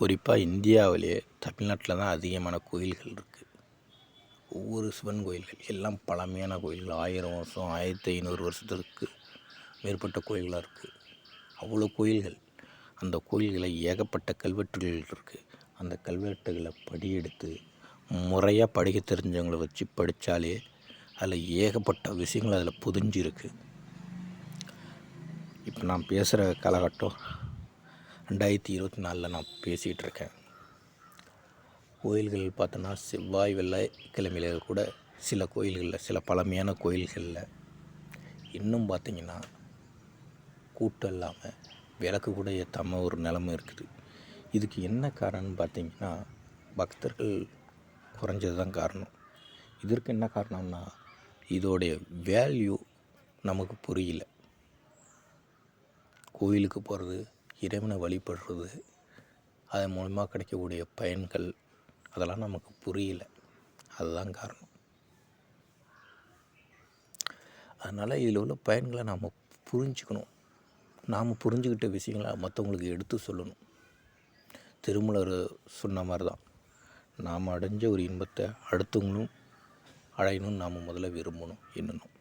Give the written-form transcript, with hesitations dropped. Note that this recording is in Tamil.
குறிப்பாக இந்தியாவிலே தமிழ்நாட்டில் தான் அதிகமான கோயில்கள் இருக்குது. ஒவ்வொரு சிவன் கோயில்கள் எல்லாம் பழமையான கோயில்கள், 1000 வருஷம் 1500 வருஷத்திற்கு மேற்பட்ட கோயில்களாக இருக்குது. அவ்வளோ கோயில்கள். அந்த கோயில்களை ஏகப்பட்ட கல்வெட்டுகள் இருக்குது. அந்த கல்வெட்டுகளை படியெடுத்து முறையாக படிக்க தெரிஞ்சவங்களை வச்சு படித்தாலே அதில் ஏகப்பட்ட விஷயங்கள் அதில் புதிஞ்சிருக்கு. இப்போ நான் பேசுகிற காலகட்டம் 2024 நான் பேசிகிட்டு இருக்கேன். கோயில்கள் பார்த்தோன்னா செவ்வாய் வெள்ளிக்கிழமையில் கூட சில கோயில்களில், சில பழமையான கோயில்களில் இன்னும் பார்த்திங்கன்னா கூட்டம் இல்லாமல் விளக்கு கூட ஏற்றாமல் ஒரு நிலைமை இருக்குது. இதுக்கு என்ன காரணம்னு பார்த்திங்கன்னா பக்தர்கள் குறைஞ்சது தான் காரணம். இதற்கு என்ன காரணம்னா இதோடைய வேல்யூ நமக்கு புரியல. கோயிலுக்கு போகிறது, இறைவனை வழிபடுறது, அதன் மூலமாக கிடைக்கக்கூடிய பயன்கள் அதெல்லாம் நமக்கு புரியல. அதுதான் காரணம். அதனால் இதில் உள்ள பயன்களை நாம் புரிஞ்சுக்கணும். நாம் புரிஞ்சுக்கிட்ட விஷயங்களை மற்றவங்களுக்கு எடுத்து சொல்லணும். திருமூலர் சொன்ன மாதிரி தான், நாம் அடைஞ்ச ஒரு இன்பத்தை அடுத்தவங்களும் அடையணும்னு நாம் முதல்ல விரும்பணும், எண்ணணும்.